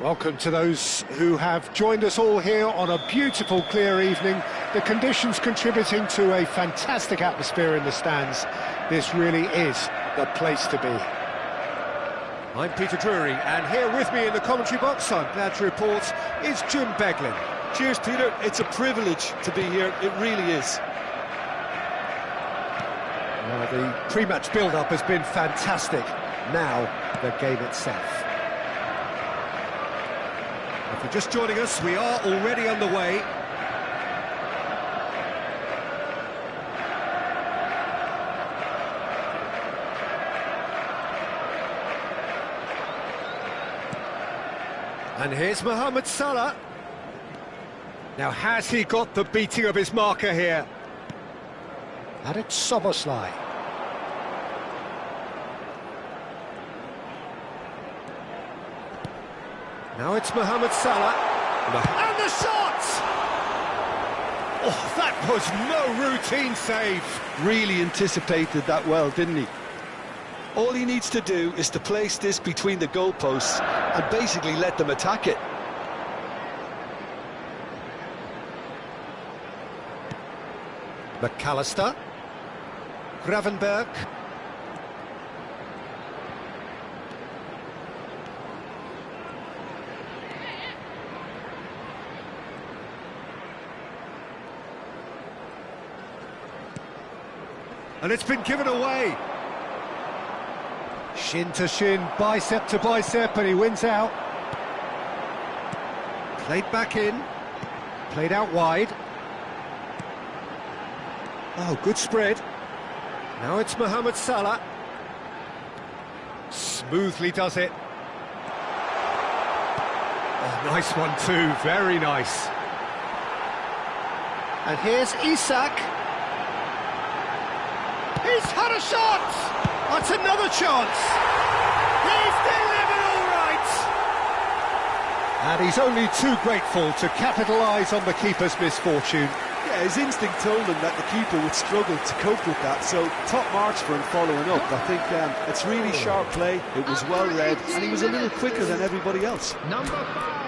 Welcome to those who have joined us all here on a beautiful, clear evening. The conditions contributing to a fantastic atmosphere in the stands. This really is the place to be. I'm Peter Drury, and here with me in the commentary box, I'm glad to report, is Jim Beglin. Cheers, Peter. It's a privilege to be here. It really is. Well, the pre-match build-up has been fantastic. Now, the game itself. If you're just joining us, we are already underway. And here's Mohamed Salah. Now, has he got the beating of his marker here? And it's Soboslai. Now it's Mohamed Salah. And the shot! Oh, that was no routine save. Really anticipated that well, didn't he? All he needs to do is to place this between the goalposts and basically let them attack it. McAllister. Gravenberg. And it's been given away. Shin to shin, bicep to bicep, and he wins out. Played back in. Played out wide. Oh, good spread. Now it's Mohamed Salah. Smoothly does it. Oh, nice one too, very nice. And here's Isak. He's had a shot! That's another chance! He's delivered all right! And he's only too grateful to capitalise on the keeper's misfortune. Yeah, his instinct told him that the keeper would struggle to cope with that, so top marks for him following up. I think it's really sharp play, it was well read, and he was a little quicker than everybody else. Number 5.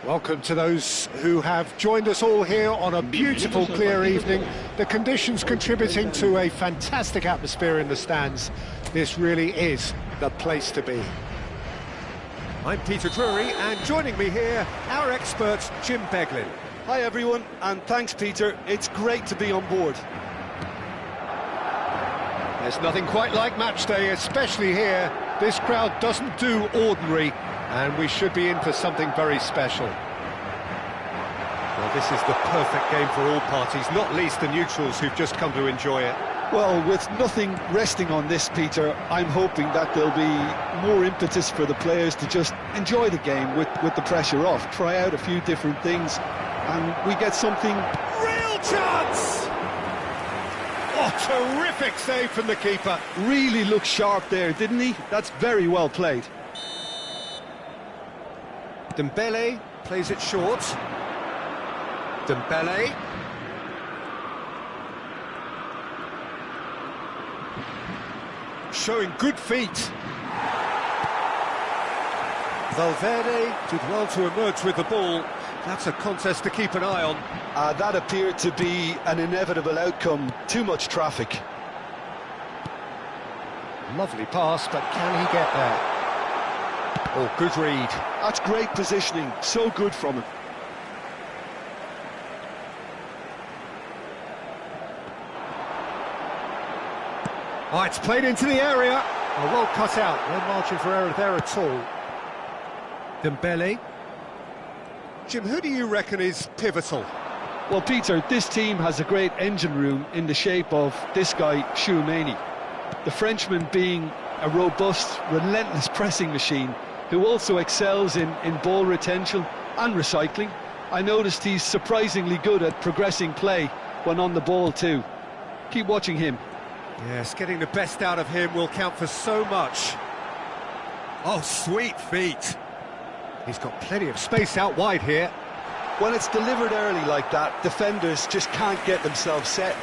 Welcome to those who have joined us all here on a beautiful, clear evening. The conditions contributing to a fantastic atmosphere in the stands. This really is the place to be. I'm Peter Drury, and joining me here, our expert, Jim Beglin. Hi everyone, and thanks Peter, it's great to be on board. There's nothing quite like match day, especially here. This crowd doesn't do ordinary, and we should be in for something very special. Well, this is the perfect game for all parties, not least the neutrals who've just come to enjoy it. Well, with nothing resting on this, Peter, I'm hoping that there'll be more impetus for the players to just enjoy the game with the pressure off, try out a few different things, and we get something... Real chance! Oh, terrific save from the keeper. Really looked sharp there, didn't he? That's very well played. Dembele plays it short. Dembele. Showing good feet. Valverde did well to emerge with the ball. That's a contest to keep an eye on. That appeared to be an inevitable outcome. Too much traffic. Lovely pass, but can he get there? Oh, good read. That's great positioning. So good from him. Oh, it's played into the area. Oh, well cut out. No margin for error there at all. Dembele. Jim, who do you reckon is pivotal? Well, Peter, this team has a great engine room in the shape of this guy, Tchouaméni. The Frenchman being a robust, relentless pressing machine who also excels in ball retention and recycling. I noticed he's surprisingly good at progressing play when on the ball too. Keep watching him. Yes, getting the best out of him will count for so much. Oh, sweet feet. He's got plenty of space out wide here. When it's delivered early like that, defenders just can't get themselves set.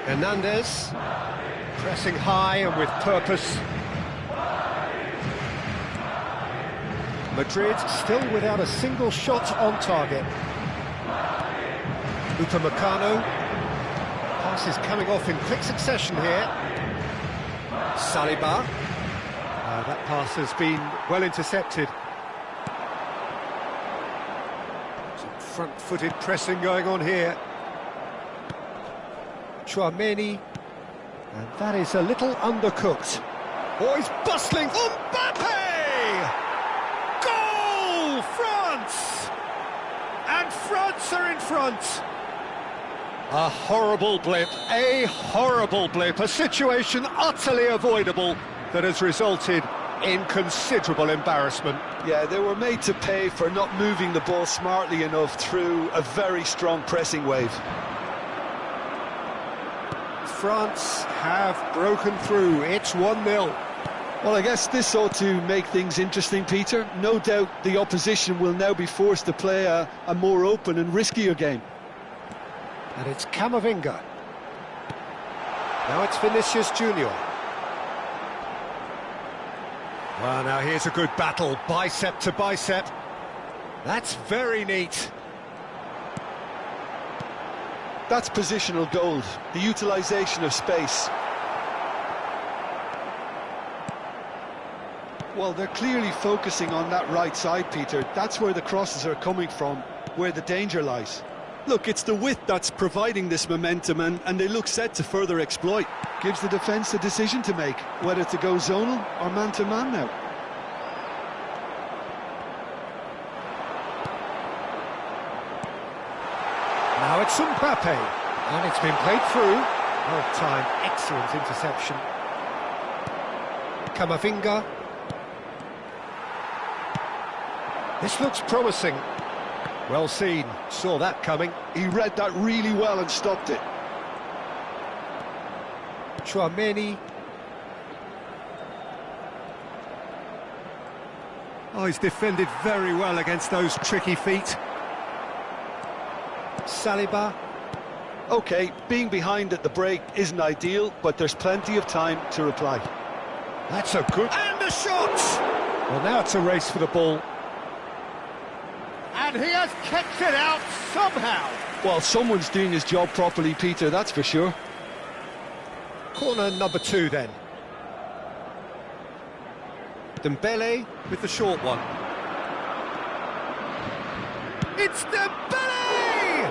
Hernandez, pressing high and with purpose. Madrid still without a single shot on target. Upamecano. Passes coming off in quick succession here. Saliba. That pass has been well intercepted. Some front-footed pressing going on here. Tchouaméni. And that is a little undercooked. Oh, he's bustling. Mbappe! Goal! France! And France are in front. A horrible blip, a situation utterly avoidable that has resulted in considerable embarrassment. Yeah, they were made to pay for not moving the ball smartly enough through a very strong pressing wave. France have broken through, it's 1-0. Well, I guess this ought to make things interesting, Peter. No doubt the opposition will now be forced to play a more open and riskier game. And it's Camavinga. Now it's Vinicius Junior. Well, now here's a good battle, bicep to bicep. That's very neat. That's positional gold, the utilisation of space. Well, they're clearly focusing on that right side, Peter. That's where the crosses are coming from, where the danger lies. Look, it's the width that's providing this momentum, and they look set to further exploit. Gives the defence a decision to make, whether to go zonal or man-to-man now. Now it's Mbappe, and it's been played through. Well timed, excellent interception. Camavinga. This looks promising. Well seen, saw that coming. He read that really well and stopped it. Tchouaméni. Oh, he's defended very well against those tricky feet. Saliba. OK, being behind at the break isn't ideal, but there's plenty of time to reply. That's a good... And a shot! Well, now it's a race for the ball. And he has kept it out somehow. Well, someone's doing his job properly, Peter, that's for sure. Corner number 2 then. Dembele With the short one. It's Dembele!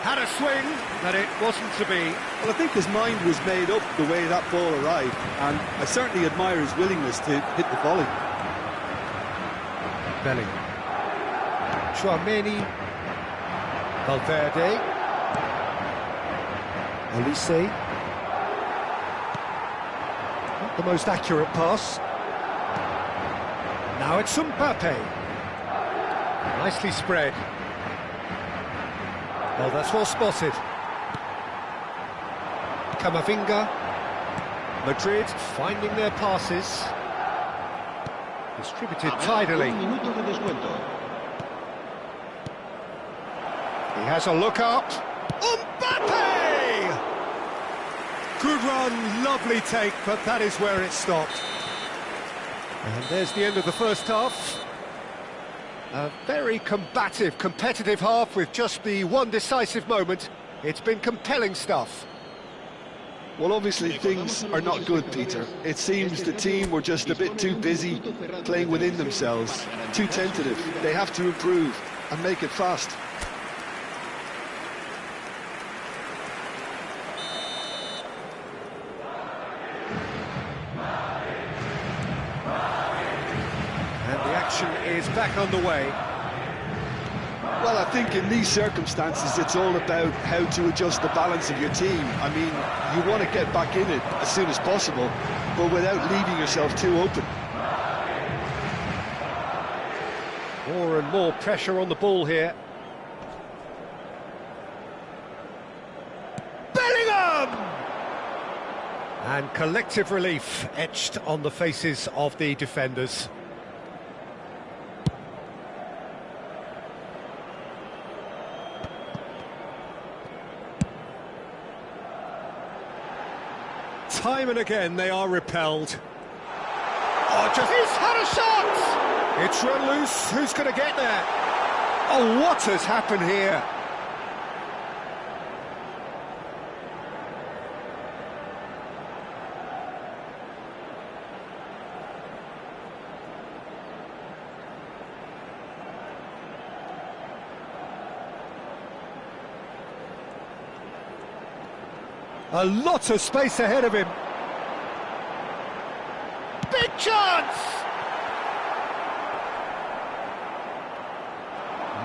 Had a swing, but it wasn't to be. Well, I think his mind was made up the way that ball arrived, and I certainly admire his willingness to hit the volley. Belly. Chouameni. Valverde. Olise. Not the most accurate pass. Now it's Mbappe. Nicely spread. Well, that's well spotted. Camavinga. Madrid finding their passes. Distributed tidily. He has a look up. Mbappe! Good run, lovely take, but that is where it stopped. And there's the end of the first half. A very combative, competitive half with just the one decisive moment. It's been compelling stuff. Well, obviously things are not good, Peter. It seems the team were just a bit too busy playing within themselves, too tentative. They have to improve and make it fast. And the action is back underway. Well, I think in these circumstances it's all about how to adjust the balance of your team. I mean, you want to get back in it as soon as possible, but without leaving yourself too open. More and more pressure on the ball here. Bellingham! And collective relief etched on the faces of the defenders. Time and again they are repelled. Oh, he's had a shot! It's run loose, who's going to get there? Oh, what has happened here? A lot of space ahead of him. Big chance!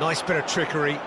Nice bit of trickery.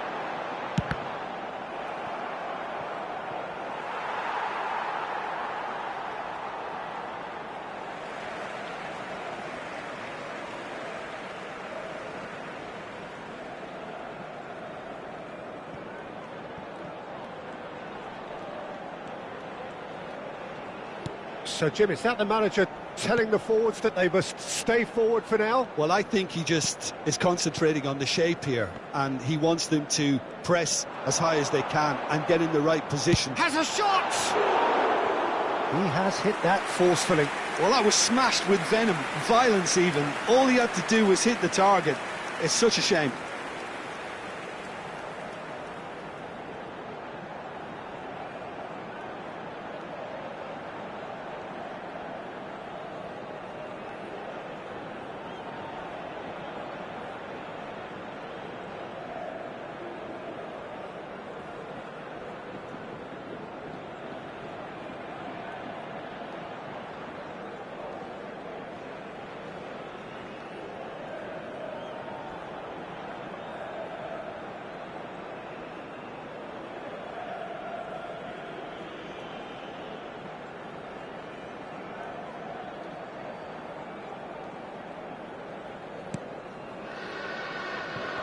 So, Jim, is that the manager telling the forwards that they must stay forward for now? Well, I think he just is concentrating on the shape here, and he wants them to press as high as they can and get in the right position. Has a shot! He has hit that forcefully. Well, that was smashed with venom, violence even. All he had to do was hit the target. It's such a shame.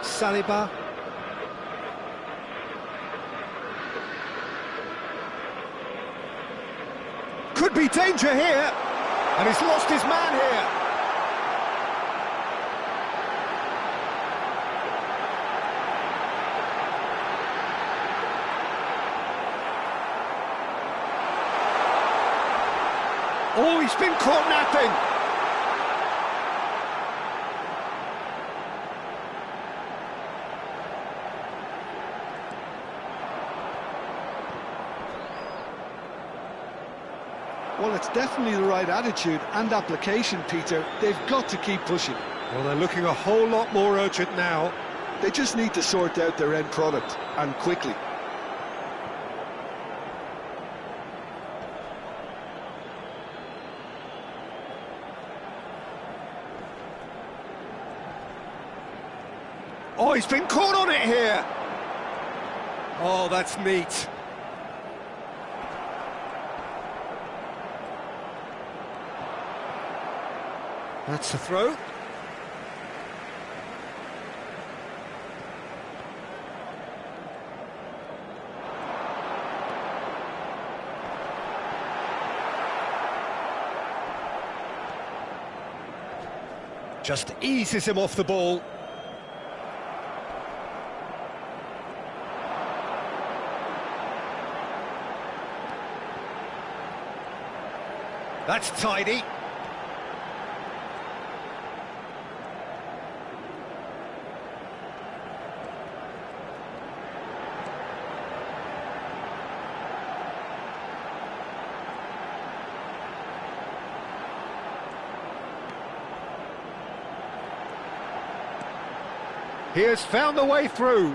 Saliba. Could be danger here. And he's lost his man here. Oh, he's been caught napping. Well, it's definitely the right attitude and application, Peter. They've got to keep pushing. Well, they're looking a whole lot more urgent now. They just need to sort out their end product, and quickly. Oh, he's been caught on it here! Oh, that's neat. That's a throw. Just eases him off the ball. That's tidy. He has found a way through.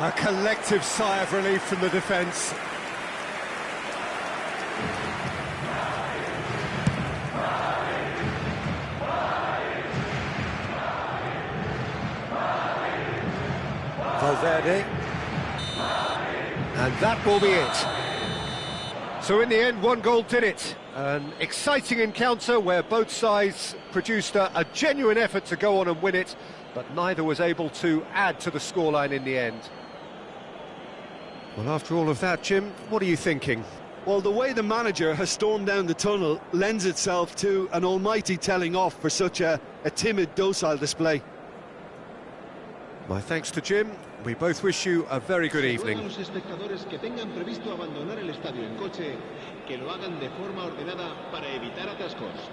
A collective sigh of relief from the defence. Valverde. And that will be it. So in the end, one goal did it. An exciting encounter where both sides produced a genuine effort to go on and win it, but neither was able to add to the scoreline in the end. Well, after all of that, Jim, what are you thinking? Well, the way the manager has stormed down the tunnel lends itself to an almighty telling off for such a timid, docile display. My thanks to Jim. We both wish you a very good evening. Los espectadores que tengan previsto abandonar el estadio en coche, que lo hagan de forma ordenada para evitar atascos.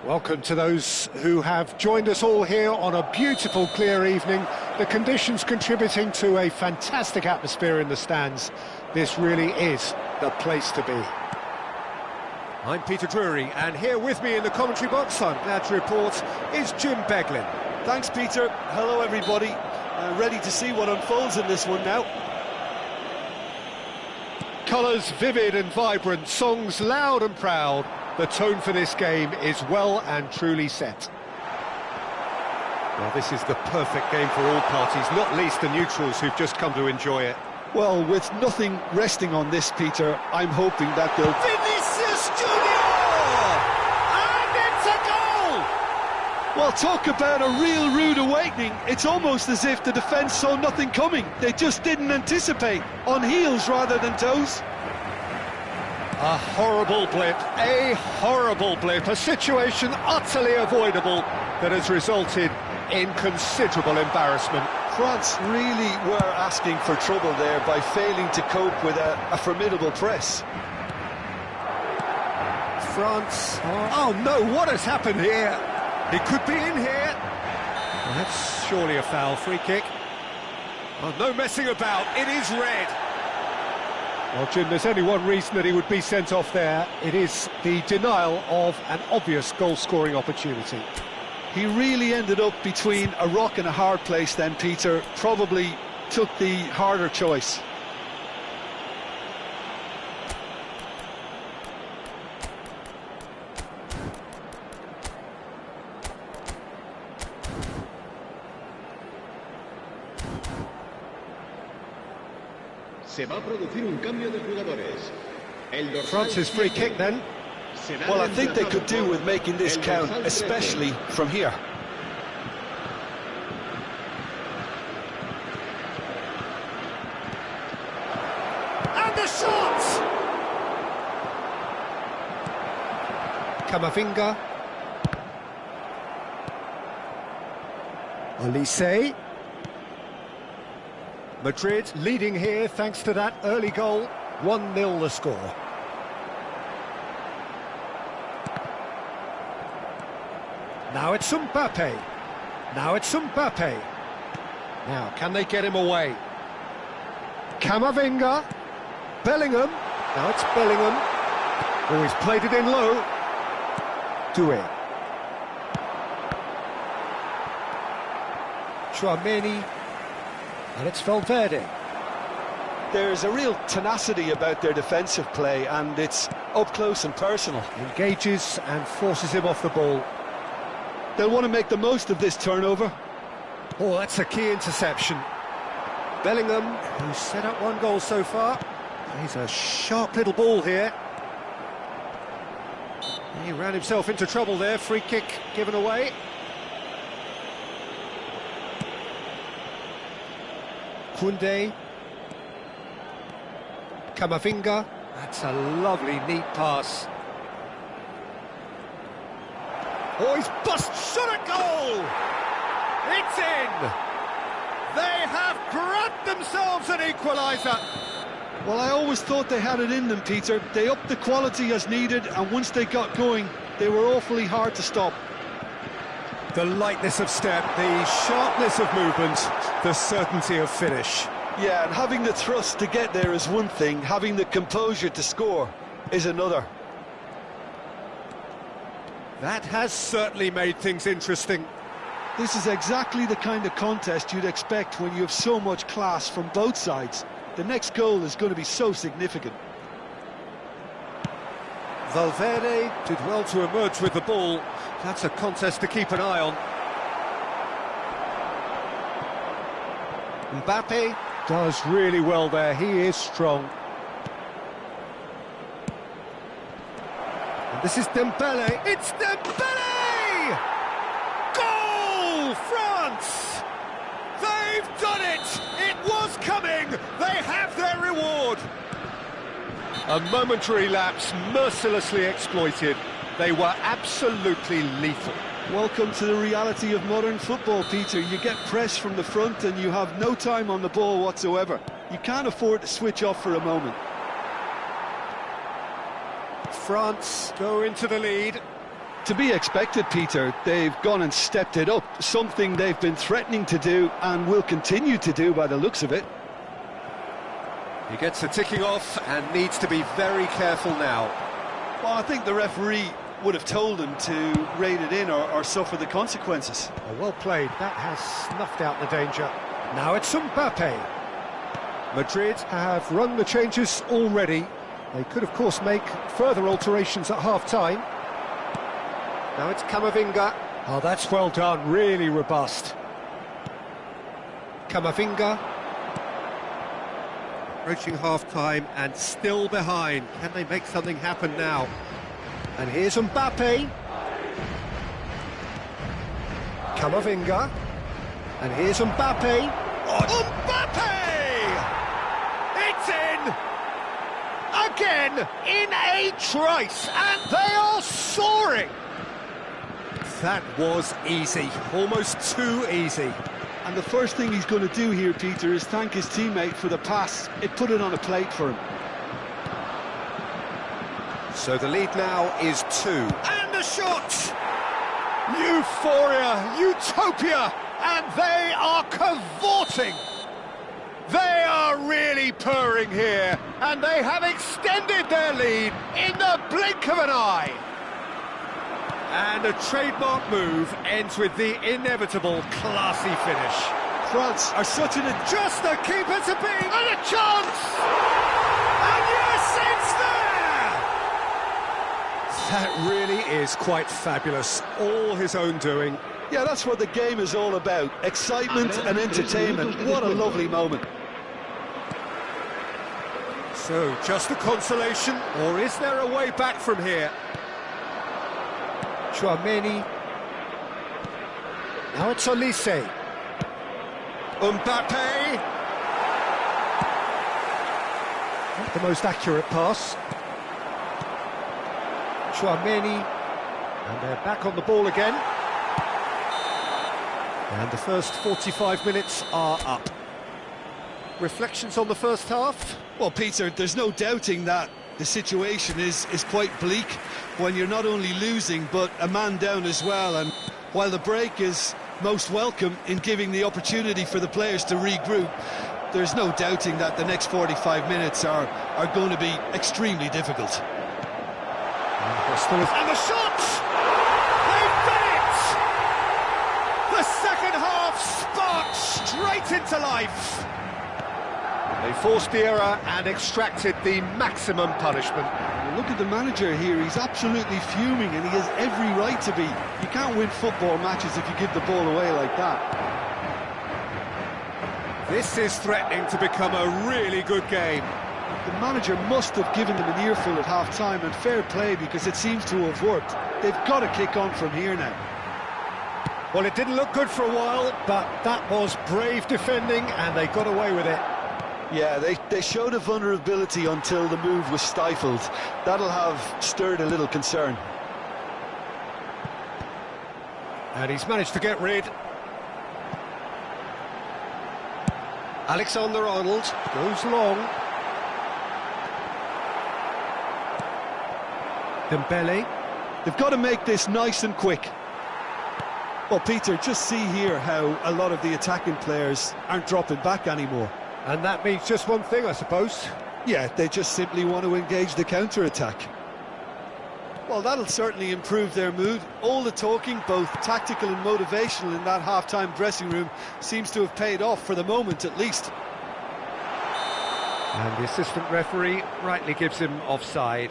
Welcome to those who have joined us all here on a beautiful, clear evening. The conditions contributing to a fantastic atmosphere in the stands. This really is the place to be. I'm Peter Drury, and here with me in the commentary box, I'm glad to report, is Jim Beglin. Thanks, Peter. Hello, everybody. Ready to see what unfolds in this one now. Colours vivid and vibrant, songs loud and proud. The tone for this game is well and truly set. Well, this is the perfect game for all parties, not least the neutrals who've just come to enjoy it. Well, with nothing resting on this, Peter, I'm hoping that they'll... Vinicius Junior! And it's a goal! Well, talk about a real rude awakening. It's almost as if the defence saw nothing coming. They just didn't anticipate, on heels rather than toes. A horrible blip, a situation utterly avoidable that has resulted in considerable embarrassment. France really were asking for trouble there by failing to cope with a formidable press. France, oh no, what has happened here? He could be in here. Well, that's surely a foul, free kick. Oh, no messing about, it is red. Well, Jim, there's only one reason that he would be sent off there. It is the denial of an obvious goal-scoring opportunity. He really ended up between a rock and a hard place then, Peter. Probably took the harder choice. Se va a producir un cambio de jugadores. France's free kick then. Well, I think they could do with making this count, especially from here. And the shot! Camavinga. Olise. Madrid leading here thanks to that early goal. 1-0 the score. Now it's Mbappe. Now, can they get him away? Camavinga. Bellingham. Now it's Bellingham. Oh, he's played it in low. Doué. Chouameni. And it's Valverde. There's a real tenacity about their defensive play, and it's up close and personal. Engages and forces him off the ball. They'll want to make the most of this turnover. Oh, that's a key interception. Bellingham, who's set up one goal so far. He's a sharp little ball here. He ran himself into trouble there. Free kick given away. Koundé. Camavinga. That's a lovely, neat pass. Oh, he's shot at goal! It's in! They have grabbed themselves an equaliser! Well, I always thought they had it in them, Peter. They upped the quality as needed, and once they got going, they were awfully hard to stop. The lightness of step, the sharpness of movement, the certainty of finish. Yeah, and having the thrust to get there is one thing, having the composure to score is another. That has certainly made things interesting. This is exactly the kind of contest you'd expect when you have so much class from both sides. The next goal is going to be so significant. Valverde did well to emerge with the ball. That's a contest to keep an eye on. Mbappe does really well there. He is strong. And this is Dembele. It's Dembele! Goal! France! They've done it! It was coming! They have their reward! A momentary lapse, mercilessly exploited. They were absolutely lethal. Welcome to the reality of modern football, Peter. You get pressed from the front and you have no time on the ball whatsoever. You can't afford to switch off for a moment. France go into the lead. To be expected, Peter. They've gone and stepped it up, something they've been threatening to do and will continue to do by the looks of it. He gets the ticking off and needs to be very careful now. Well, I think the referee would have told him to rein it in or suffer the consequences. Oh, well played. That has snuffed out the danger. Now it's Mbappe. Madrid have run the changes already. They could, of course, make further alterations at half-time. Now it's Camavinga. Oh, that's well done, really robust. Camavinga. Approaching half-time and still behind. Can they make something happen now? And here's Mbappe. Camavinga. And here's Mbappe. Oh, Mbappe! It's in! Again, in a trice, and they are soaring! That was easy, almost too easy. And the first thing he's going to do here, Peter, is thank his teammate for the pass. It put it on a plate for him. So the lead now is 2. And the shot! Euphoria, utopia, and they are cavorting. They are really purring here, and they have extended their lead in the blink of an eye. And a trademark move ends with the inevitable classy finish. France are such an... Just the keeper to beat, and a chance! And yes, it's there! That really is quite fabulous, all his own doing. Yeah, that's what the game is all about. Excitement and entertainment. What a lovely moment. So, just a consolation, or is there a way back from here? Chouameni. Now it's Olise. Mbappe. Not the most accurate pass. Chouameni. And they're back on the ball again. And the first 45 minutes are up. Reflections on the first half? Well, Peter, there's no doubting that the situation is quite bleak when you're not only losing but a man down as well, and while the break is most welcome in giving the opportunity for the players to regroup, there's no doubting that the next 45 minutes are going to be extremely difficult. And the shot! They've done it! The second half sparked straight into life. They forced the error and extracted the maximum punishment. Look at the manager here, he's absolutely fuming and he has every right to be. You can't win football matches if you give the ball away like that. This is threatening to become a really good game. The manager must have given them an earful at half-time, and fair play because it seems to have worked. They've got to kick on from here now. Well, it didn't look good for a while, but that was brave defending and they got away with it. Yeah, they showed a vulnerability until the move was stifled. That'll have stirred a little concern. And he's managed to get rid. Alexander-Arnold goes long. Dembele. They've got to make this nice and quick. Well, Peter, just see here how a lot of the attacking players aren't dropping back anymore. And that means just one thing, I suppose. Yeah, they just simply want to engage the counter-attack. Well, that'll certainly improve their mood. All the talking, both tactical and motivational, in that half-time dressing room seems to have paid off for the moment, at least. And the assistant referee rightly gives him offside.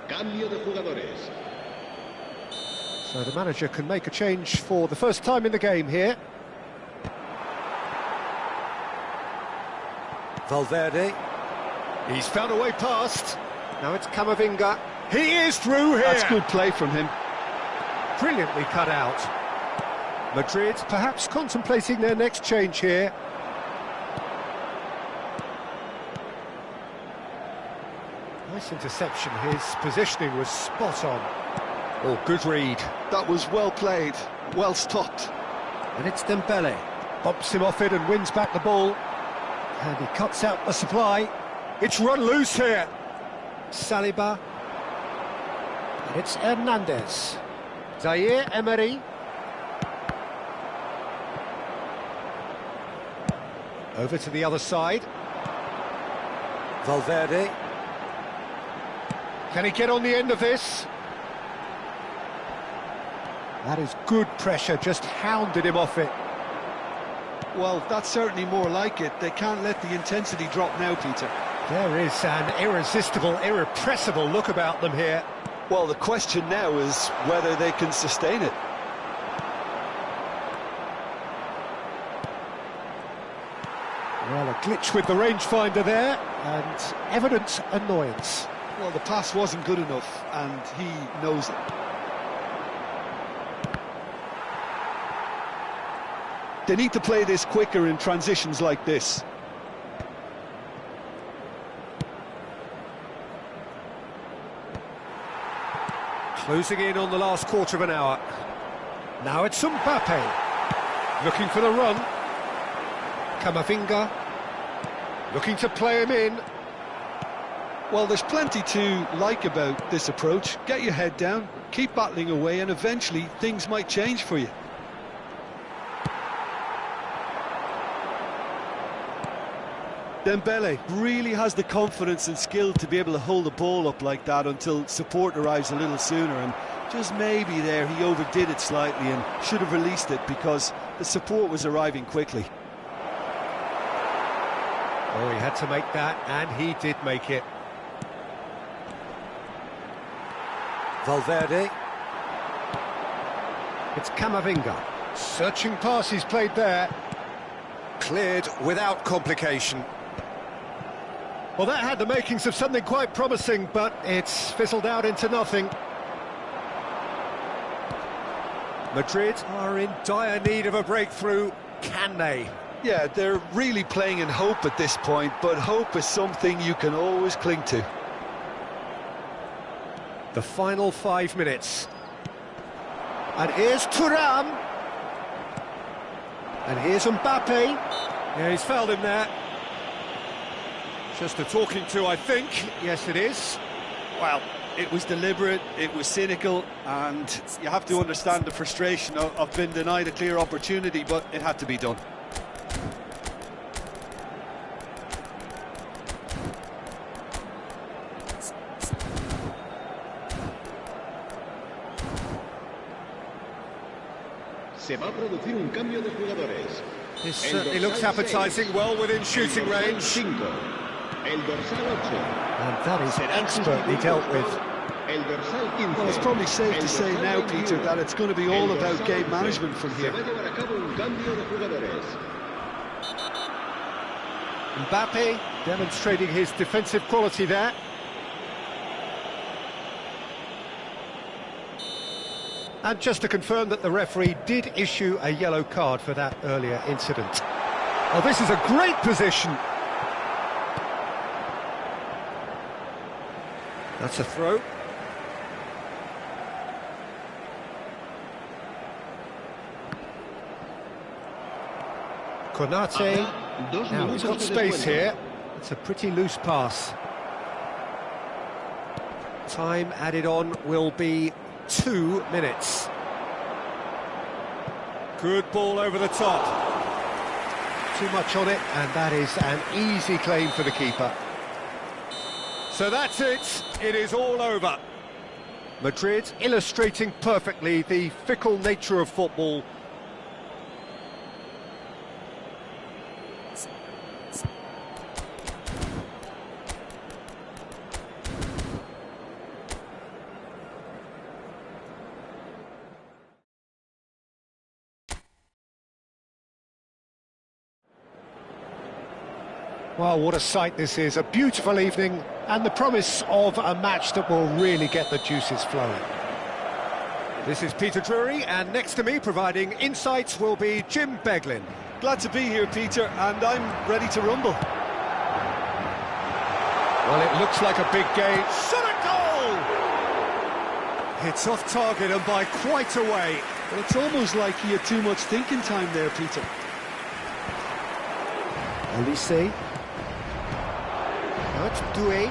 Cambio de jugadores. So the manager can make a change for the first time in the game here. Valverde. He's found a way past. Now it's Camavinga. He is through here. That's good play from him. Brilliantly cut out. Madrid perhaps contemplating their next change here. Nice interception, his positioning was spot on. Oh, good read. That was well played, well stopped. And it's Dembele. Bumps him off it and wins back the ball. And he cuts out the supply. It's run loose here. Saliba. And it's Hernandez. Zaire Emery. Over to the other side. Valverde. Can he get on the end of this? That is good pressure, just hounded him off it. Well, that's certainly more like it. They can't let the intensity drop now, Peter. There is an irresistible, irrepressible look about them here. Well, the question now is whether they can sustain it. Well, a glitch with the rangefinder there, and evident annoyance. Well, the pass wasn't good enough, and he knows it. They need to play this quicker in transitions like this. Closing in on the last quarter of an hour. Now it's Mbappe. Looking for the run. Camavinga. Looking to play him in. Well, there's plenty to like about this approach. Get your head down, keep battling away, and eventually things might change for you. Dembele really has the confidence and skill to be able to hold the ball up like that until support arrives a little sooner, and just maybe there he overdid it slightly and should have released it because the support was arriving quickly. Oh, he had to make that, and he did make it. Valverde. It's Camavinga. Searching pass he's played there. Cleared without complication. Well, that had the makings of something quite promising, but it's fizzled out into nothing. Madrid are in dire need of a breakthrough. Can they? Yeah, they're really playing in hope at this point, but hope is something you can always cling to. The final 5 minutes. And here's Thuram. And here's Mbappe. Yeah, he's fouled him there. Just a talking to, I think. Yes, it is. Well, it was deliberate, it was cynical, and you have to understand the frustration of being denied a clear opportunity, but it had to be done. Se va a producir un cambio de jugadores. This certainly looks appetising, well within shooting range. 5, el dorsal 8. And that is expertly dealt with. El dorsal 15. Well, it's probably safe to say now, Peter, that it's going to be all about game management from here. Se va a llevar a cabo un cambio de jugadores. Mbappe demonstrating his defensive quality there. And just to confirm that the referee did issue a yellow card for that earlier incident. Oh, this is a great position. That's a throw. Konate. Now he's got space here. It's a pretty loose pass. Time added on will be 2 minutes. Good ball over the top. Too much on it, and that is an easy claim for the keeper. So that's it. It is all over. Madrid illustrating perfectly the fickle nature of football. Well, what a sight this is. A beautiful evening and the promise of a match that will really get the juices flowing. This is Peter Drury, and next to me providing insights will be Jim Beglin. Glad to be here, Peter, and I'm ready to rumble. Well, it looks like a big game. Shot a goal! It's off target and by quite a way. Well, it's almost like he had too much thinking time there, Peter. Olise. Now it's Doué.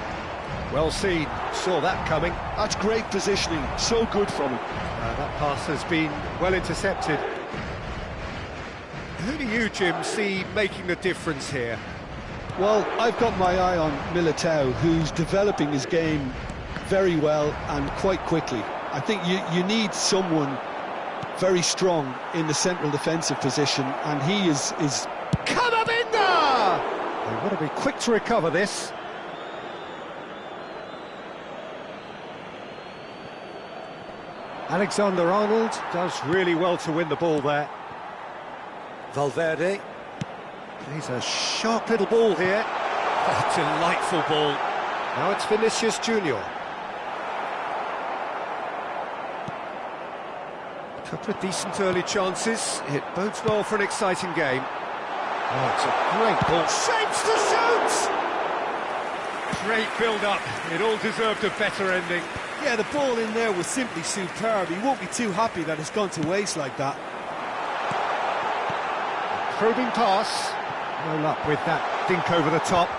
Well seen, saw that coming. That's great positioning, so good from him. That pass has been well intercepted. Who do you, Jim, see making the difference here? Well, I've got my eye on Militao, who's developing his game very well and quite quickly. I think you need someone very strong in the central defensive position, and he is... Camavinga! They want to be quick to recover this. Alexander-Arnold does really well to win the ball there. Valverde plays a sharp little ball here. Oh, delightful ball. Now it's Vinicius Junior. A couple of decent early chances. It bodes well for an exciting game. Oh, it's a great ball. Shapes to shoot! Great build-up. It all deserved a better ending. Yeah, the ball in there was simply superb. He won't be too happy that it's gone to waste like that. Probing pass. No luck with that dink over the top.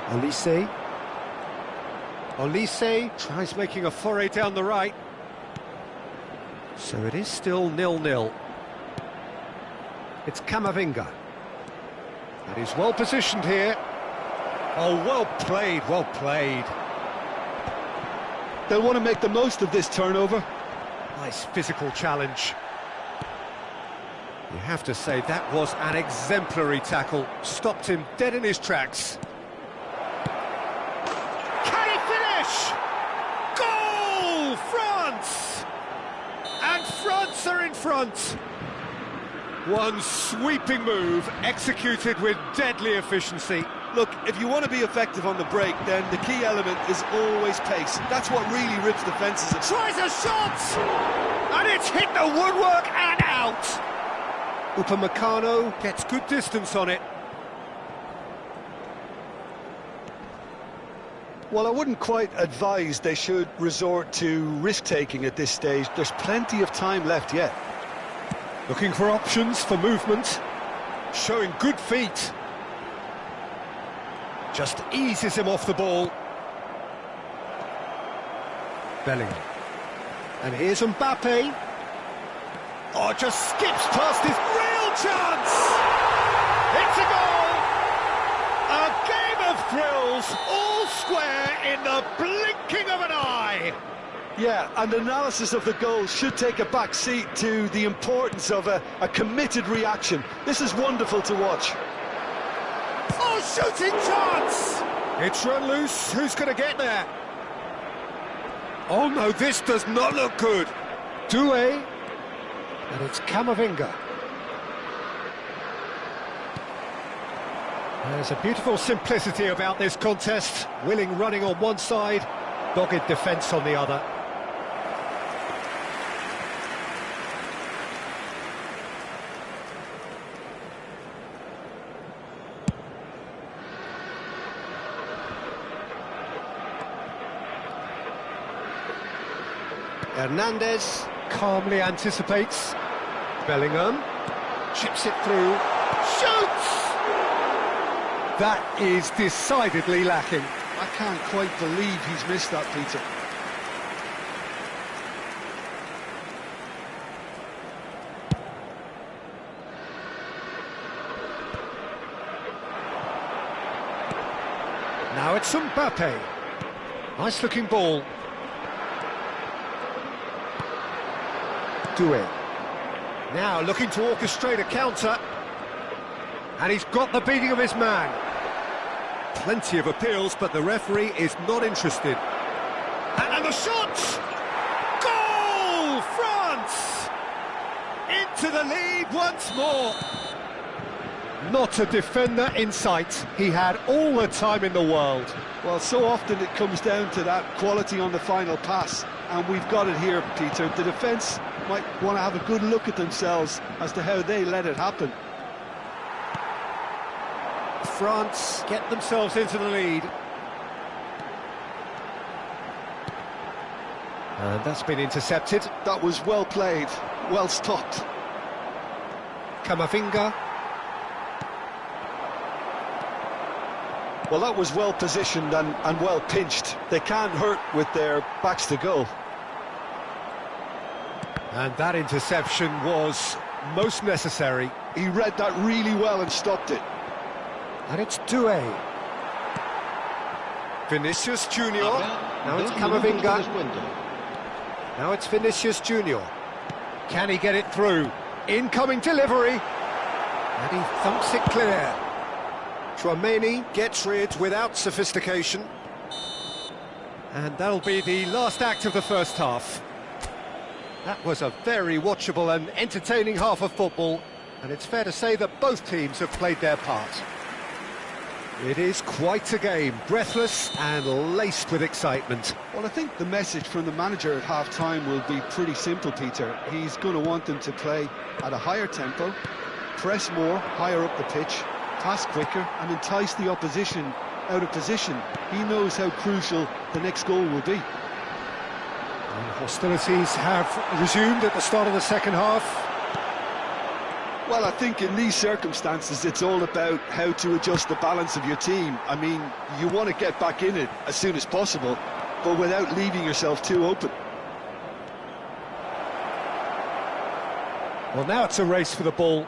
Olise. Olise tries making a foray down the right. So it is still 0-0. It's Camavinga. And he's well positioned here. Oh, well played, well played. They'll want to make the most of this turnover. Nice physical challenge. You have to say that was an exemplary tackle. Stopped him dead in his tracks. Can he finish? Goal! France! And France are in front. One sweeping move, executed with deadly efficiency. Look, if you want to be effective on the break, then the key element is always pace. That's what really rips defences. Tries a shot! And it's hit the woodwork and out! Upamecano gets good distance on it. Well, I wouldn't quite advise they should resort to risk-taking at this stage. There's plenty of time left yet. Looking for options for movement. Showing good feet. Just eases him off the ball. Bellingham. And here's Mbappe. Oh, just skips past his real chance! It's a goal! A game of thrills, all square in the blinking of an eye! Yeah, and analysis of the goal should take a back seat to the importance of a committed reaction. This is wonderful to watch. Oh, shooting chance! It's run loose. Who's going to get there? Oh, no, this does not look good. Doué. And it's Camavinga. There's a beautiful simplicity about this contest. Willing running on one side, dogged defence on the other. Hernandez calmly anticipates. Bellingham chips it through. Shoots! That is decidedly lacking. I can't quite believe he's missed that, Peter. Now it's Mbappe. Nice looking ball. Doué. Now looking to orchestrate a counter. And he's got the beating of his man. Plenty of appeals, but the referee is not interested. And the shot! Goal! France! Into the lead once more. Not a defender in sight. He had all the time in the world. Well, so often it comes down to that quality on the final pass, and we've got it here, Peter. The defence might want to have a good look at themselves as to how they let it happen. France get themselves into the lead. And that's been intercepted. That was well played, well stopped. Camavinga. Well, that was well positioned and well pinched. They can't hurt with their backs to goal. And that interception was most necessary. He read that really well and stopped it. And it's Doué. Vinicius Junior. Now it's Camavinga. Now it's Vinicius Junior. Can he get it through? Incoming delivery. And he thumps it clear. Tchouaméni gets rid without sophistication. And that'll be the last act of the first half. That was a very watchable and entertaining half of football, and it's fair to say that both teams have played their part. It is quite a game, breathless and laced with excitement. Well, I think the message from the manager at half-time will be pretty simple, Peter. He's going to want them to play at a higher tempo, press more, higher up the pitch, pass quicker and entice the opposition out of position. He knows how crucial the next goal will be. And hostilities have resumed at the start of the second half. Well, I think in these circumstances it's all about how to adjust the balance of your team. I mean, you want to get back in it as soon as possible, but without leaving yourself too open. Well, now it's a race for the ball.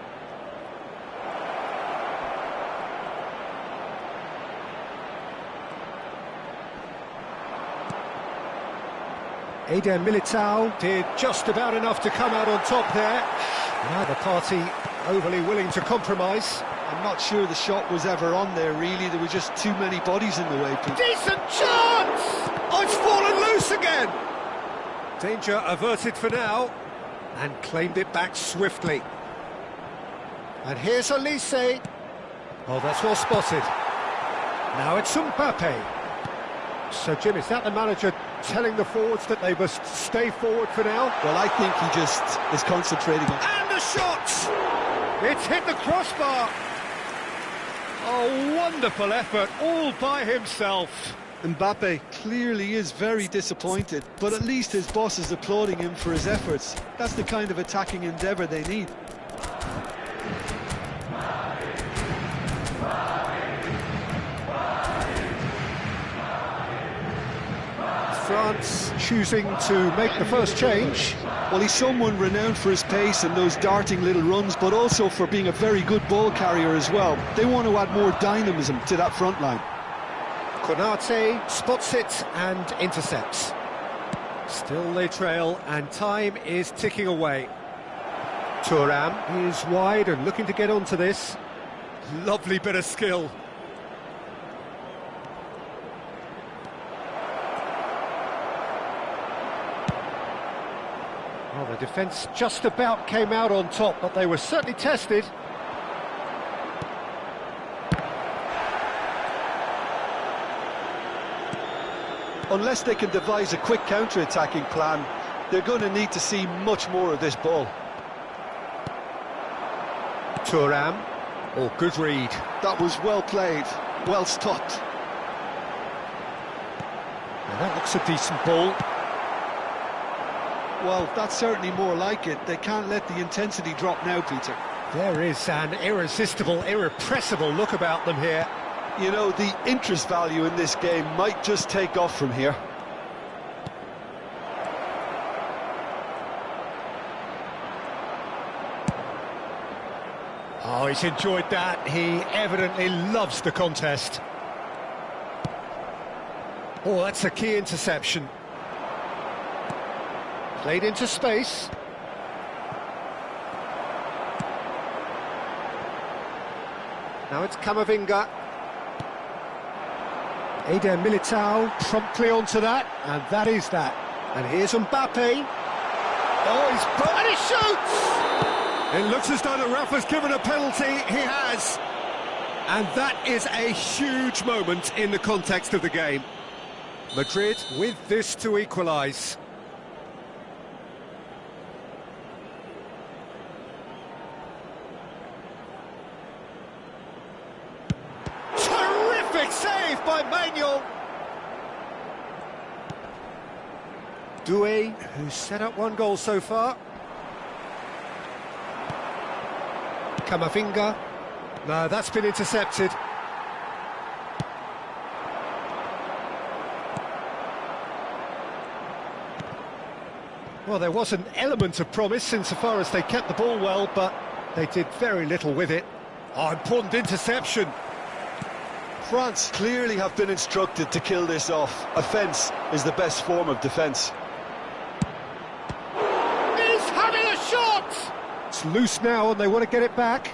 Eder Militao did just about enough to come out on top there. Neither party overly willing to compromise. I'm not sure the shot was ever on there, really. There were just too many bodies in the way, Pete. Decent chance! Oh, it's fallen loose again! Danger averted for now, and claimed it back swiftly. And here's Elise. Oh, that's well spotted. Now it's Mbappe. So, Jim, is that the manager telling the forwards that they must stay forward for now? Well, I think he just is concentrating on... And the shot! It's hit the crossbar! Oh, wonderful effort, all by himself. Mbappe clearly is very disappointed, but at least his boss is applauding him for his efforts. That's the kind of attacking endeavour they need. France choosing to make the first change. Well, he's someone renowned for his pace and those darting little runs, but also for being a very good ball carrier as well. They want to add more dynamism to that front line. Konate spots it and intercepts. Still they trail and time is ticking away. Thuram is wide and looking to get onto this. Lovely bit of skill. Well, the defence just about came out on top, but they were certainly tested. Unless they can devise a quick counter-attacking plan, they're going to need to see much more of this ball. Thuram. Oh, good read. That was well played, well stopped. Now that looks a decent ball. Well, that's certainly more like it. They can't let the intensity drop now, Peter. There is an irresistible, irrepressible look about them here. You know, the interest value in this game might just take off from here. Oh, he's enjoyed that. He evidently loves the contest. Oh, that's a key interception. Played into space. Now it's Camavinga. Eder Militao promptly onto that, and that is that. And here's Mbappe. Oh, and he shoots! It looks as though the ref has given a penalty. He has. And that is a huge moment in the context of the game. Madrid with this to equalise. Great save by Manuel. Doué, who's set up one goal so far. Camavinga. No, that's been intercepted. Well, there was an element of promise insofar as they kept the ball well, but they did very little with it. Oh, important interception. France clearly have been instructed to kill this off. Offence is the best form of defence. He's having a shot! It's loose now and they want to get it back.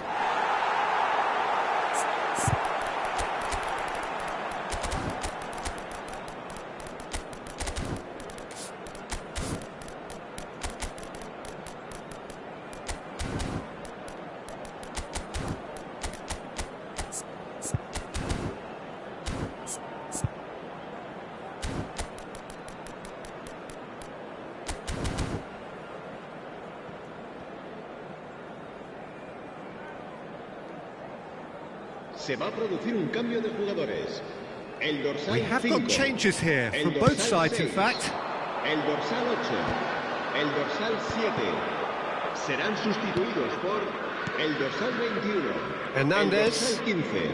Se va a producir un cambio de jugadores. El dorsal We have 5. got changes here El from both dorsal sides, in 6. fact. El dorsal 8. El dorsal 7. Serán sustituidos por el dorsal 21. Hernandez. El dorsal 15.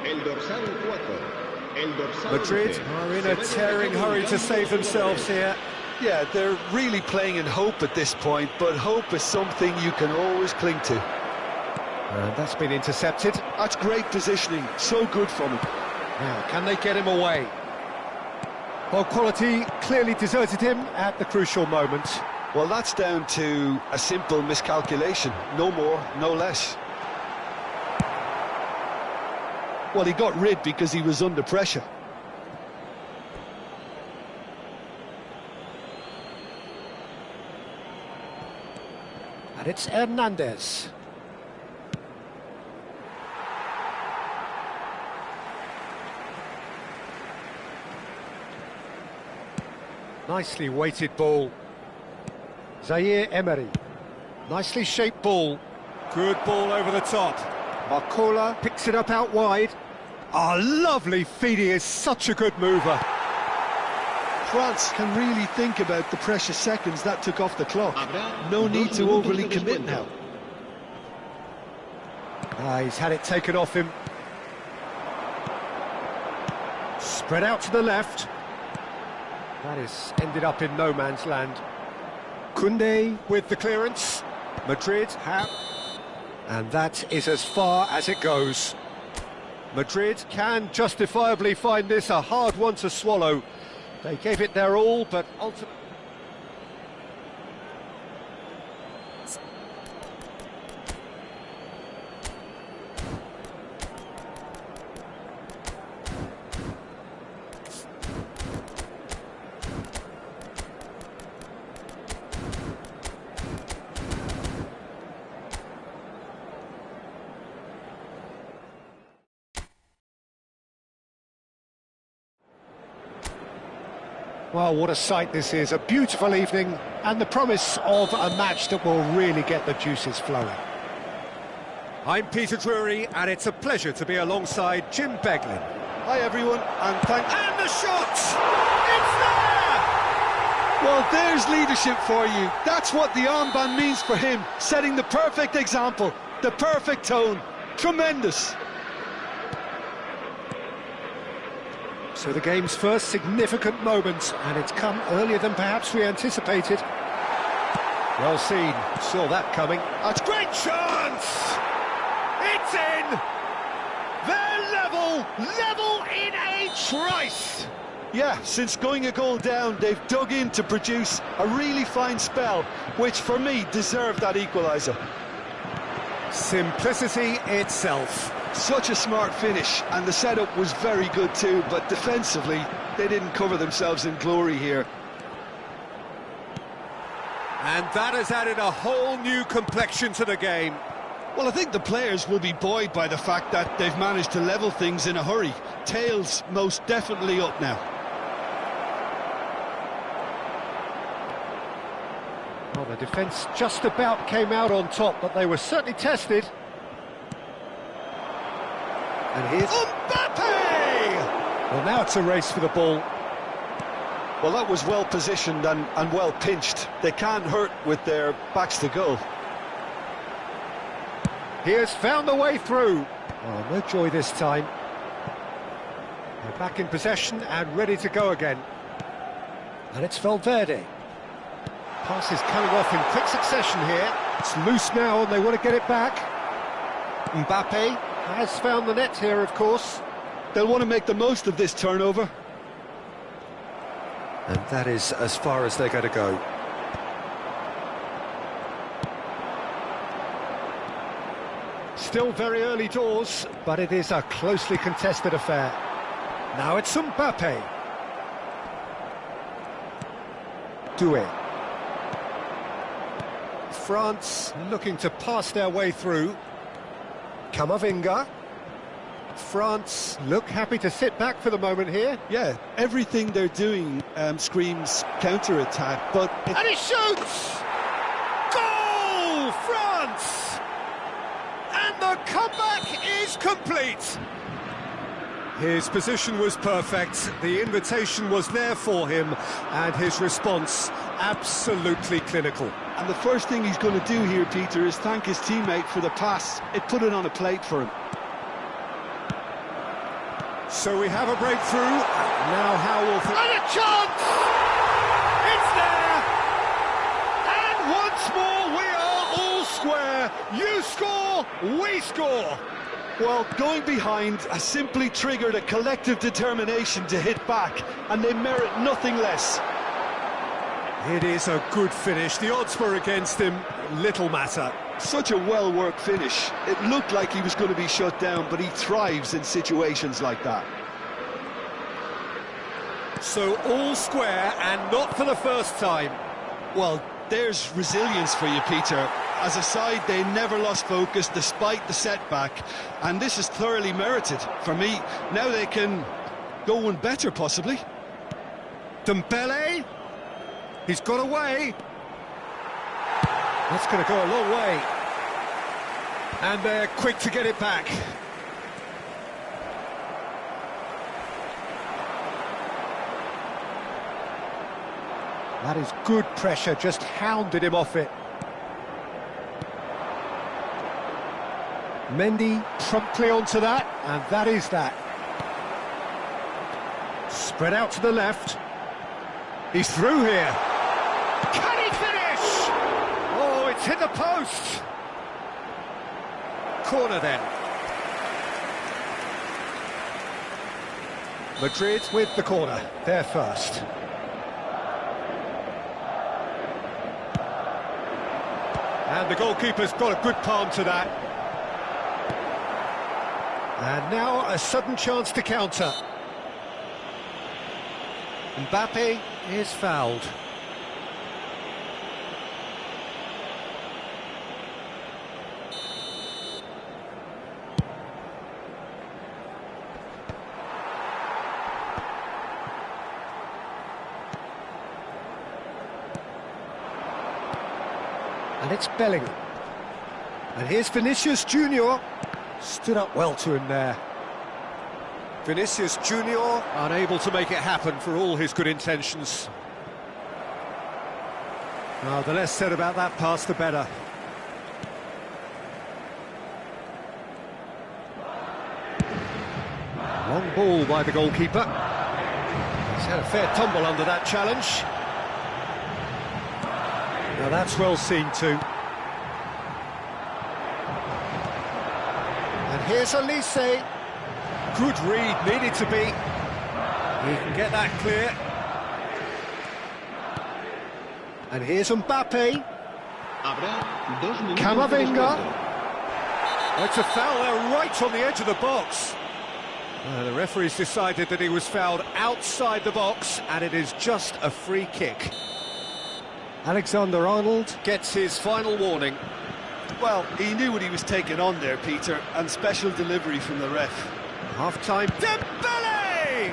El dorsal 4. El dorsal Madrid 11. are in Se a va tearing llevar hurry un to cambio save de themselves jugadores. here. Yeah, they're really playing in hope at this point, but hope is something you can always cling to. And that's been intercepted. That's great positioning, so good from him. Now, can they get him away? Well, quality clearly deserted him at the crucial moment. Well, that's down to a simple miscalculation, no more, no less. Well, he got rid because he was under pressure. And it's Hernandez. Nicely weighted ball. Zaire Emery. Nicely shaped ball. Good ball over the top. Marcola picks it up out wide. Ah, lovely feed. He is such a good mover. France can really think about the precious seconds that took off the clock. Habrá No dos need to minutos overly de commit descuento. now. Ah, he's had it taken off him. Spread out to the left. That is ended up in no man's land. Koundé with the clearance. Madrid have... And that is as far as it goes. Madrid can justifiably find this a hard one to swallow. They gave it their all, but ultimately... Well, what a sight this is. A beautiful evening and the promise of a match that will really get the juices flowing. I'm Peter Drury, and it's a pleasure to be alongside Jim Beglin. Hi everyone, and And the shot! It's there! well, there's leadership for you. That's what the armband means for him, setting the perfect example, the perfect tone. Tremendous. So the game's first significant moment, and it's come earlier than perhaps we anticipated. Well seen, saw that coming. That's great chance! It's in! They're level in a trice! Yeah, since going a goal down, they've dug in to produce a really fine spell, which for me deserved that equaliser. Simplicity itself. Such a smart finish, and the setup was very good too, but defensively, they didn't cover themselves in glory here. And that has added a whole new complexion to the game. Well, I think the players will be buoyed by the fact that they've managed to level things in a hurry. Tails most definitely up now. Well, the defence just about came out on top, but they were certainly tested. And here's Mbappe! Well, now it's a race for the ball. Well, that was well positioned and well pinched. They can't hurt with their backs to goal. He has found the way through. Oh, no joy this time. They're back in possession and ready to go again. And it's Valverde. Pass is coming off in quick succession here. It's loose now and they want to get it back. Mbappe has found the net here, of course. They'll want to make the most of this turnover. And that is as far as they're going to go. Still very early doors, but it is a closely contested affair. Now it's Mbappe. Doué. France looking to pass their way through. Camavinga. France look happy to sit back for the moment here. Yeah, everything they're doing screams counter-attack, but... And he shoots! Goal! France! And the comeback is complete! His position was perfect, the invitation was there for him, and his response absolutely clinical. And the first thing he's going to do here, Peter, is thank his teammate for the pass. It put it on a plate for him. So we have a breakthrough. Now Howell... And a chance! It's there! And once more we are all square. You score, we score. Well, going behind has simply triggered a collective determination to hit back, and they merit nothing less. It is a good finish. The odds were against him. Little matter. Such a well-worked finish. It looked like he was going to be shut down, but he thrives in situations like that. So all square, and not for the first time. Well, there's resilience for you, Peter. As a side, they never lost focus despite the setback, and this is thoroughly merited. For me, now they can go one better, possibly. Dembele, he's got away. That's going to go a long way. And they're quick to get it back. That is good pressure, just hounded him off it. Mendy promptly onto that, and that is that. Spread out to the left. He's through here. Can he finish? Oh, it's hit the post. Corner then. Madrid with the corner, they're first. And the goalkeeper's got a good palm to that. And now a sudden chance to counter. Mbappe is fouled. And it's Bellingham. And here's Vinicius Junior. Stood up well to him there. Vinicius Junior unable to make it happen for all his good intentions. Oh, the less said about that pass, the better. Long ball by the goalkeeper. He's had a fair tumble under that challenge. Now that's well seen too. And here's Elise. Good read, needed to be. He can get that clear. And here's Mbappe. Camavinga. Oh, it's a foul there right on the edge of the box. The referee's decided that he was fouled outside the box, and it is just a free kick. Alexander-Arnold gets his final warning. Well, he knew what he was taking on there, Peter, and special delivery from the ref. Half-time. Dembele!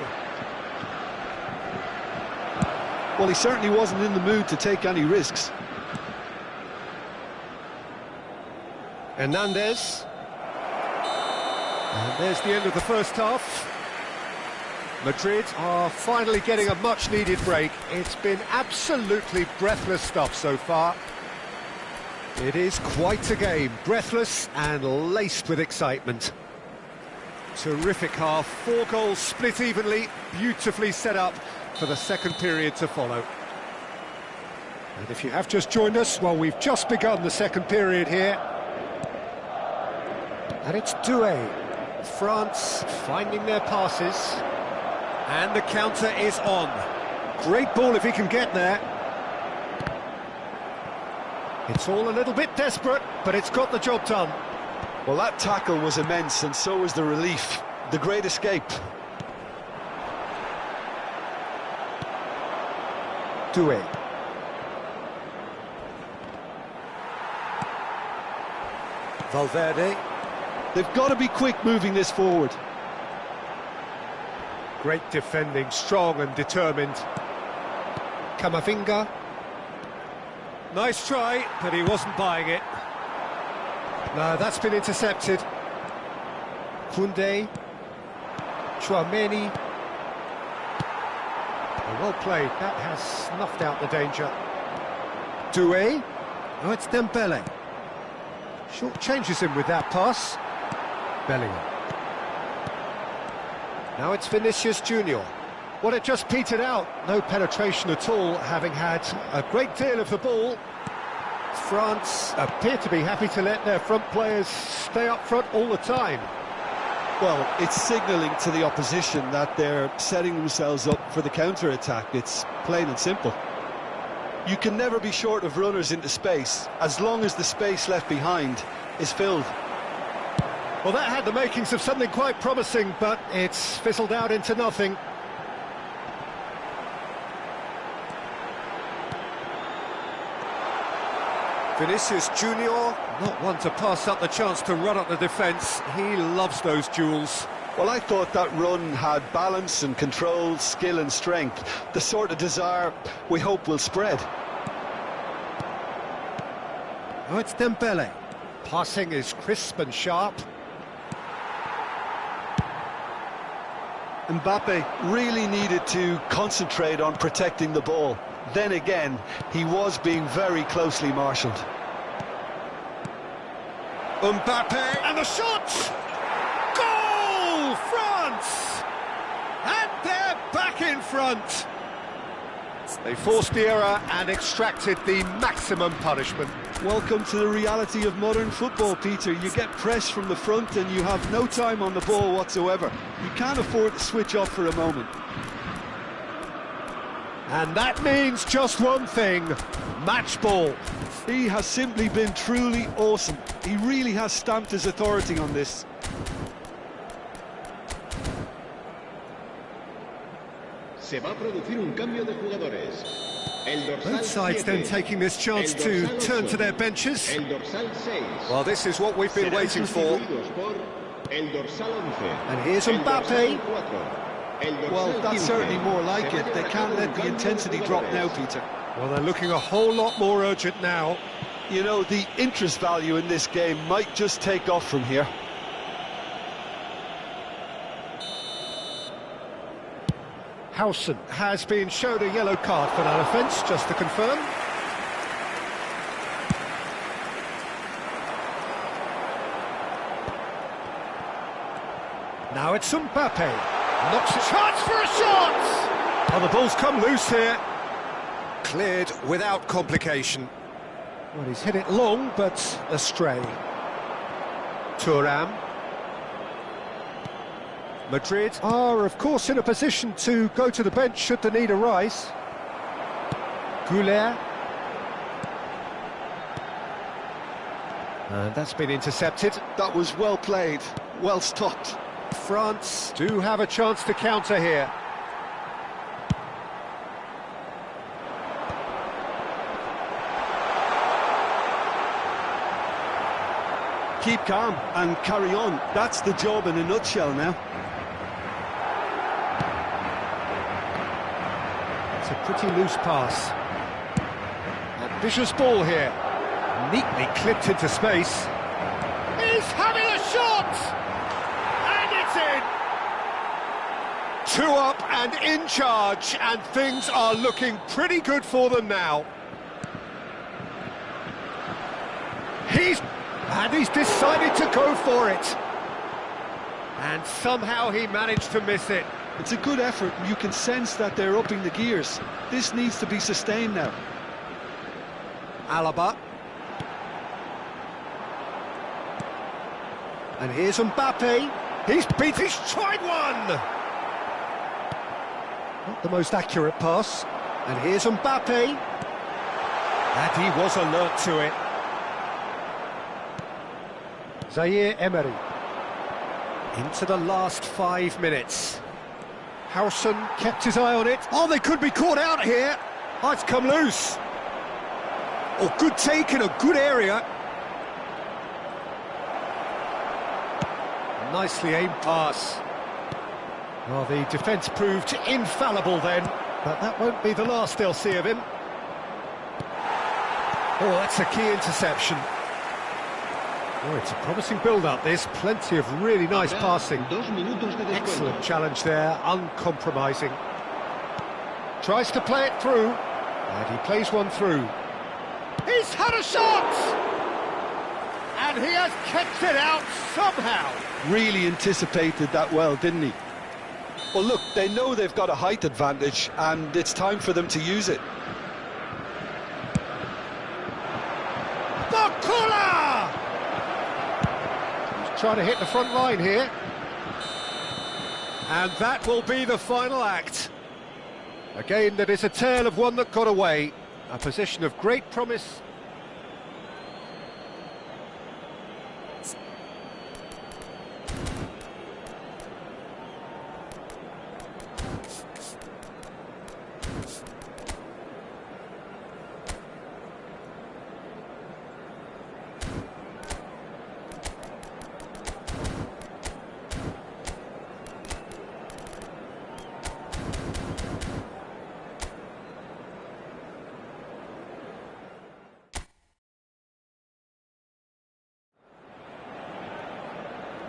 Well, he certainly wasn't in the mood to take any risks. Hernandez. And there's the end of the first half. Madrid are finally getting a much-needed break. It's been absolutely breathless stuff so far. It is quite a game, breathless and laced with excitement. Terrific half, 4 goals split evenly, beautifully set up for the second period to follow. And if you have just joined us, well, we've just begun the second period here. And it's Doué. France finding their passes. And the counter is on. Great ball if he can get there. It's all a little bit desperate, but it's got the job done. Well, that tackle was immense, and so was the relief. The great escape. Doué. Valverde. They've got to be quick moving this forward. Great defending, strong and determined. Camavinga. Nice try, but he wasn't buying it. No, that's been intercepted. Koundé. Tchouaméni. Well played, that has snuffed out the danger. Doué. Oh, it's Dembele. Short changes him with that pass. Bellingham. Now it's Vinicius Junior. Well, it just petered out. No penetration at all, having had a great deal of the ball. France appear to be happy to let their front players stay up front all the time. Well, it's signalling to the opposition that they're setting themselves up for the counter-attack. It's plain and simple. You can never be short of runners into space, as long as the space left behind is filled. Well, that had the makings of something quite promising, but it's fizzled out into nothing. Vinicius Junior, not one to pass up the chance to run up the defence. He loves those duels. Well, I thought that run had balance and control, skill and strength. The sort of desire we hope will spread. Oh, it's Dembele. Passing is crisp and sharp. Mbappe really needed to concentrate on protecting the ball. Then again, he was being very closely marshalled. Mbappe, and the shot! Goal! France! And they're back in front! They forced the error and extracted the maximum punishment. Welcome to the reality of modern football, Peter. You get pressed from the front and you have no time on the ball whatsoever. You can't afford to switch off for a moment. And that means just one thing, match ball. He has simply been truly awesome. He really has stamped his authority on this. Se va a producir un cambio de jugadores. Both sides then taking this chance to turn to their benches. Well, this is what we've been waiting for. And here's Mbappe. Well, that's certainly more like it. They can't let the intensity drop now, Peter. Well, they're looking a whole lot more urgent now. You know, the interest value in this game might just take off from here. Howson has been shown a yellow card for that offence, just to confirm. Now it's Mbappe. Knocks a chance for a shot! Oh, the ball's come loose here. Cleared without complication. Well, he's hit it long, but astray. Thuram. Madrid are, of course, in a position to go to the bench should the need arise. Goulet. And that's been intercepted. That was well played, well stopped. France do have a chance to counter here. Keep calm and carry on. That's the job in a nutshell now. It's a pretty loose pass. Ambitious ball here. Neatly clipped into space. He's having a shot! And it's in! 2 up and in charge, and things are looking pretty good for them now. He's decided to go for it. And somehow he managed to miss it. It's a good effort, and you can sense that they're upping the gears. This needs to be sustained now. Alaba. And here's Mbappe. He's tried one! Not the most accurate pass. And here's Mbappe. And he was alert to it. Zaire Emery. Into the last 5 minutes. Howson kept his eye on it. Oh, they could be caught out here. Oh, it's come loose. Oh, good take in a good area. Nicely aimed pass. Well, the defence proved infallible then, but that won't be the last they'll see of him. Oh, that's a key interception. Oh, it's a promising build-up, this. Plenty of really nice passing. Excellent challenge there, uncompromising. Tries to play it through, and he plays one through. He's had a shot! And he has kept it out somehow. Really anticipated that well, didn't he? Well, look, they know they've got a height advantage, and it's time for them to use it. Bakula! He's trying to hit the front line here. And that will be the final act. Again, that is a tale of one that got away. A position of great promise.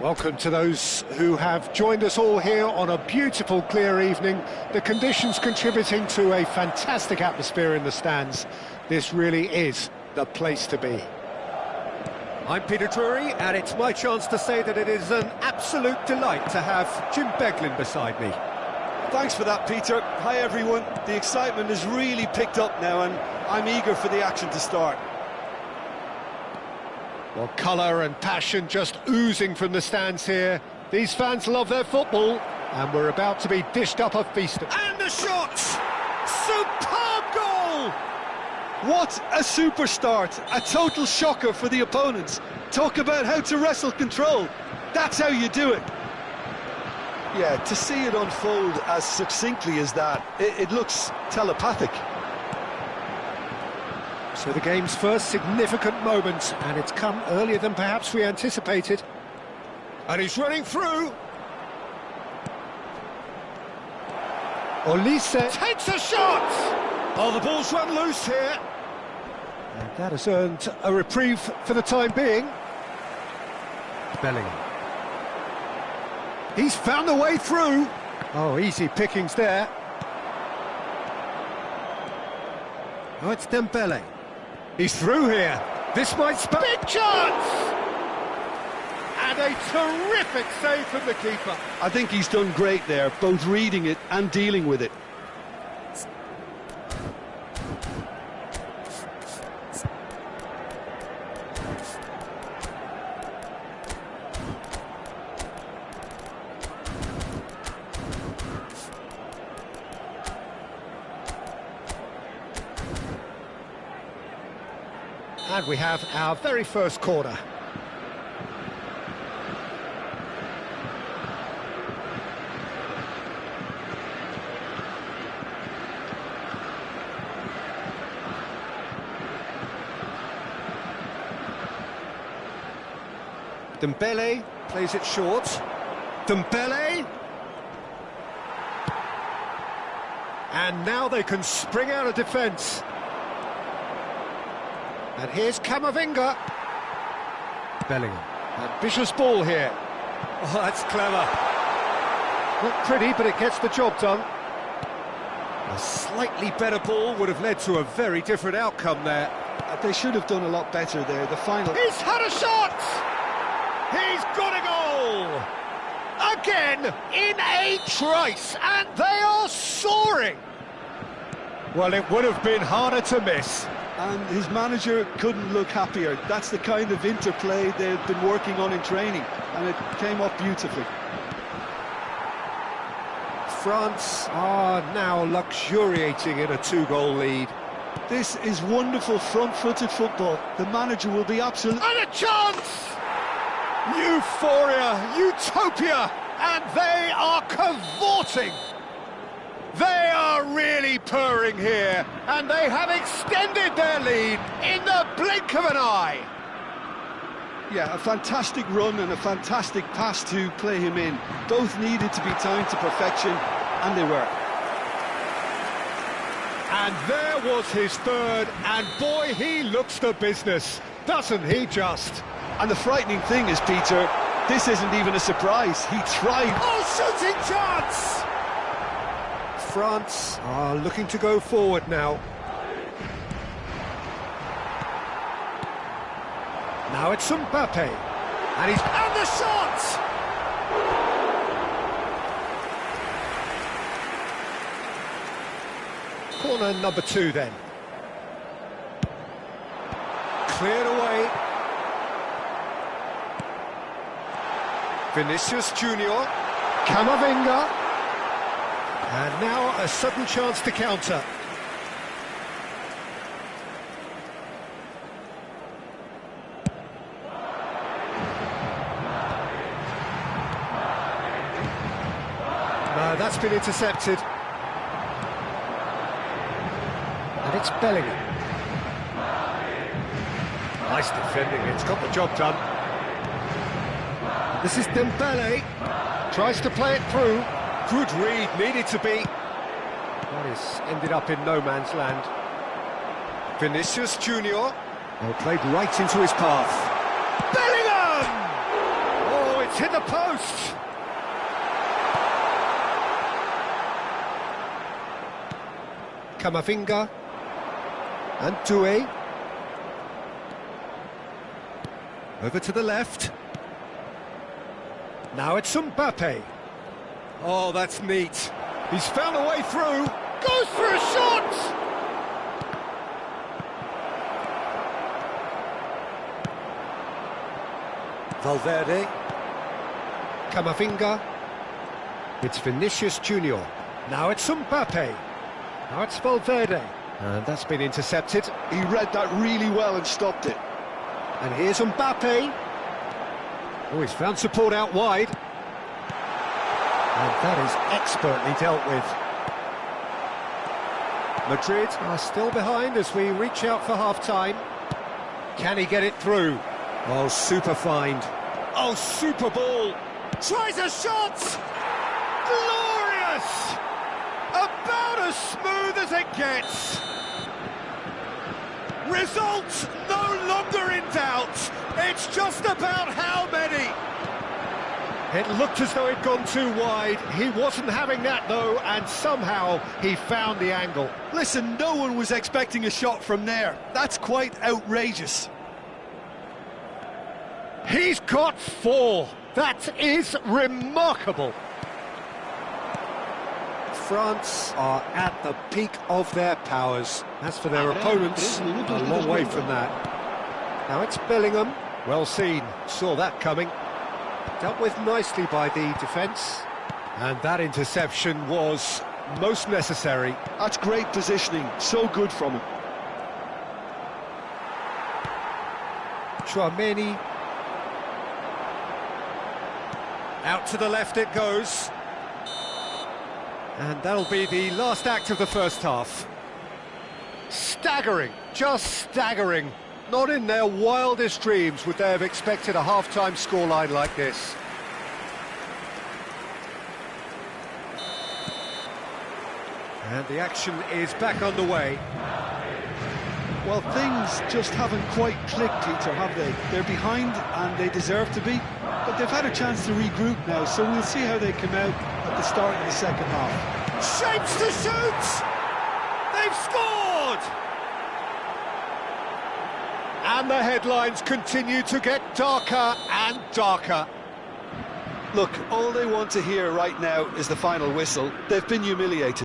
Welcome to those who have joined us all here on a beautiful, clear evening. The conditions contributing to a fantastic atmosphere in the stands. This really is the place to be. I'm Peter Drury, and it's my chance to say that it is an absolute delight to have Jim Beglin beside me. Thanks for that, Peter. Hi, everyone. The excitement has really picked up now, and I'm eager for the action to start. Well, colour and passion just oozing from the stands here. These fans love their football, and we're about to be dished up a feast. And the shot! Superb goal! What a super start! A total shocker for the opponents. Talk about how to wrestle control. That's how you do it. Yeah, to see it unfold as succinctly as that, it looks telepathic. So the game's first significant moment, and it's come earlier than perhaps we anticipated. And he's running through. Olise takes a shot! Oh, the ball's run loose here. And that has earned a reprieve for the time being. Bellingham. He's found the way through. Oh, easy pickings there. Oh, it's Dembele. He's through here. This might spell big chance! And a terrific save from the keeper. I think he's done great there, both reading it and dealing with it. And we have our very first corner. Dembele plays it short. Dembele! And now they can spring out of defence. And here's Camavinga. Bellingham. Ambitious ball here. Oh, that's clever. Not pretty, but it gets the job done. A slightly better ball would have led to a very different outcome there. They should have done a lot better there. The final... He's had a shot! He's got a goal! Again, in a trice, and they are soaring! Well, it would have been harder to miss. And his manager couldn't look happier. That's the kind of interplay they've been working on in training, and it came off beautifully. France are now luxuriating in a 2-goal lead. This is wonderful front-footed football. The manager will be absolutely... And a chance! Euphoria, utopia, and they are cavorting. They are really purring here, and they have extended their lead in the blink of an eye. Yeah, a fantastic run and a fantastic pass to play him in. Both needed to be timed to perfection, and they were. And there was his third, and boy, he looks the business, doesn't he just? And the frightening thing is, Peter, this isn't even a surprise. He tried. Oh, shooting chance! France are looking to go forward now. Now it's Mbappe, and the shot! Corner number 2 then. Cleared away. Vinicius Junior, Camavinga, and now a sudden chance to counter. No, that's been intercepted. And it's Bellingham. Nice defending, it's got the job done. This is Dembele, tries to play it through. Good read, needed to be. That is ended up in no man's land. Vinicius Junior, played right into his path. Bellingham! Oh, it's hit the post. Camavinga and Doué. Over to the left. Now it's Mbappe. Oh, that's neat. He's found a way through. Goes for a shot! Valverde. Camavinga. It's Vinicius Junior. Now it's Mbappe. Now it's Valverde. And that's been intercepted. He read that really well and stopped it. And here's Mbappe. Oh, he's found support out wide. And that is expertly dealt with. Madrid are still behind as we reach out for half-time. Can he get it through? Oh, super find. Oh, super ball. Tries a shot! Glorious! About as smooth as it gets. Result no longer in doubt. It's just about how many. It looked as though it'd gone too wide. He wasn't having that, though, and somehow he found the angle. Listen, no one was expecting a shot from there. That's quite outrageous. He's got 4. That is remarkable. France are at the peak of their powers. As for their opponents, a long way from that. Now it's Bellingham. Well seen, saw that coming. Dealt with nicely by the defence. And that interception was most necessary. That's great positioning, so good from him. Chouameni. Out to the left it goes. And that'll be the last act of the first half. Staggering, just staggering. Not in their wildest dreams would they have expected a half-time scoreline like this. And the action is back underway. Well, things just haven't quite clicked, Peter, have they? They're behind and they deserve to be, but they've had a chance to regroup now, so we'll see how they come out. at the start of the second half. Shapes to shoot! They've scored! And the headlines continue to get darker and darker. Look, all they want to hear right now is the final whistle. They've been humiliated.